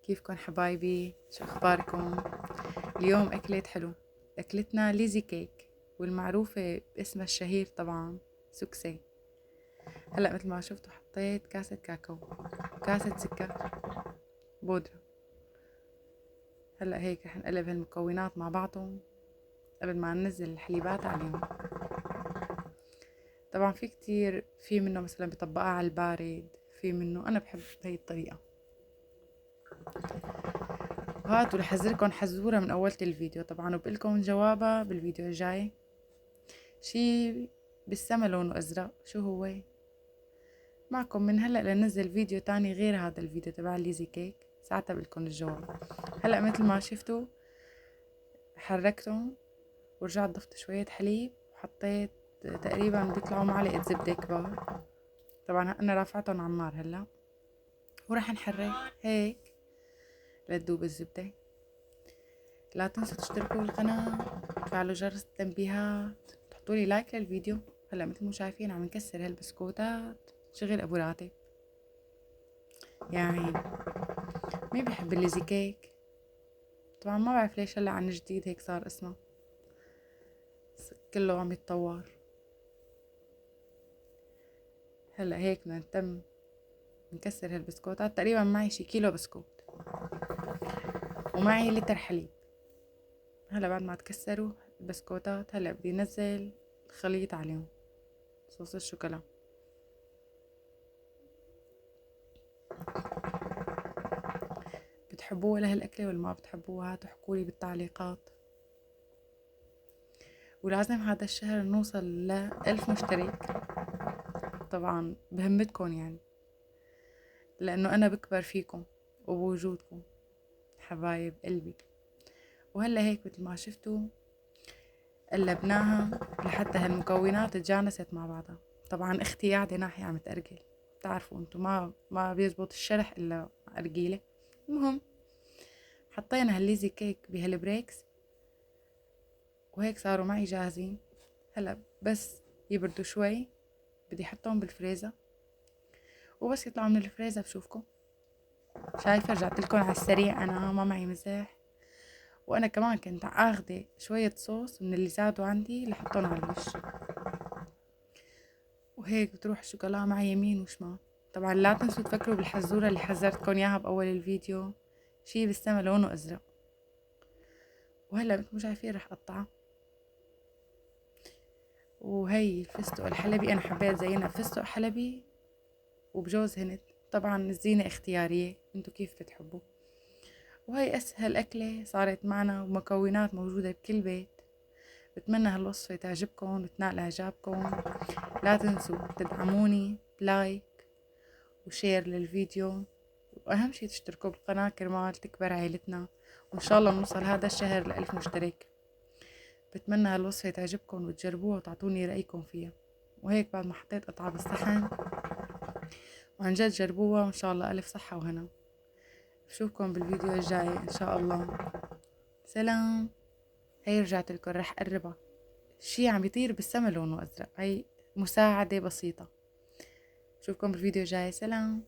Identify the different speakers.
Speaker 1: كيفكن حبايبي؟ شو اخباركم؟ اليوم اكلت حلو. اكلتنا ليزي كيك، والمعروفة باسمها الشهير طبعا سوكسي. هلا مثل ما شفتوا حطيت كاسة كاكاو، كاسة سكر، بودرة. هلا هيك رح نقلب هالمكونات مع بعضهم قبل ما ننزل الحليبات عليهم. طبعا في منه مثلا بطبقها على البارد، في منه انا بحب هي الطريقة. وهاتوا رح احذركن حزورة من اولة الفيديو طبعا، وبقلكم جوابها بالفيديو الجاي. شي بالسما لونه ازرق، شو هو؟ معكم من هلا لننزل فيديو تاني غير هذا الفيديو تبع الليزي كيك، ساعتها بقلكن الجواب. هلا مثل ما شفتوا حركتهم ورجعت ضفت شوية حليب وحطيت تقريبا بيطلعوا معلقة زبدة كبار. طبعا انا رافعتهم على النار هلا، وراح نحرك هيك لتذوب الزبدة. لا تنسوا تشتركوا بالقناة، تفعلوا جرس التنبيهات، تحطولي لايك للفيديو. هلا مثل ما شايفين عم نكسر هالبسكوتات شغل ابو راتب. يعني مين بيحب الليزي كيك؟ طبعا ما بعرف ليش هلا عن جديد هيك صار اسمه، كله عم يتطور. هلا هيك بدنا نتم نكسر هالبسكوتات. تقريبا معي شي كيلو بسكوت ومعي لتر حليب. هلا بعد ما تكسروا البسكوتات هلا بدي نزل الخليط عليهم، صوص الشوكولا. بتحبوها لهالأكلة ولا ما بتحبوها؟ تحكولي بالتعليقات. ولازم هذا الشهر نوصل ل1000 مشترك طبعا بهمتكم يعني، لأنه أنا بكبر فيكم وبوجودكم حبايب قلبي. وهلا هيك مثل ما شفتوا قلبناها لحتى هالمكونات تجانست مع بعضها. طبعا اختي قاعدة ناحية عم تأرجل، بتعرفوا انتو ما بيزبط الشرح الا أرجيلة. المهم حطينا هالليزي كيك بهالبريكس، وهيك صاروا معي جاهزين. هلا بس يبردوا شوي بدي احطهم بالفريزر، وبس يطلعوا من الفريزر بشوفكم. شايفة رجعت لكم على السريع، انا ما معي مزاح. وانا كمان كنت اخذه شوية صوص من اللي زادوا عندي لحطهم على الوش، وهيك بتروح الشوكولا مع يمين وشمال. طبعا لا تنسوا تفكروا بالحزورة اللي حذرتكم اياها باول الفيديو، شي بالسما لونه ازرق. وهلا مثل ما شايفين رح اقطعها. وهي الفستق الحلبي انا حبيت زينها فستق حلبي وبجوز هند. طبعا الزينة اختيارية، انتو كيف بتحبوا. وهي اسهل اكلة صارت معنا، ومكونات موجودة بكل بيت. بتمنى هالوصفة تعجبكم وتنال اعجابكم. لا تنسوا تدعموني بلايك وشير للفيديو، واهم شي تشتركوا بالقناة كرمال تكبر عيلتنا، وان شاء الله نوصل هذا الشهر ل1000 مشترك. بتمنى هالوصفة تعجبكم وتجربوها وتعطوني رأيكم فيها. وهيك بعد ما حطيت قطعة بالصحن، وعن جد جربوها وان شاء الله ألف صحة وهنا. بشوفكم بالفيديو الجاي ان شاء الله. سلام. هي رجعت لكم رح قربها، شي عم يطير بالسما لونه ازرق. هي مساعدة بسيطة. بشوفكم بالفيديو الجاي. سلام.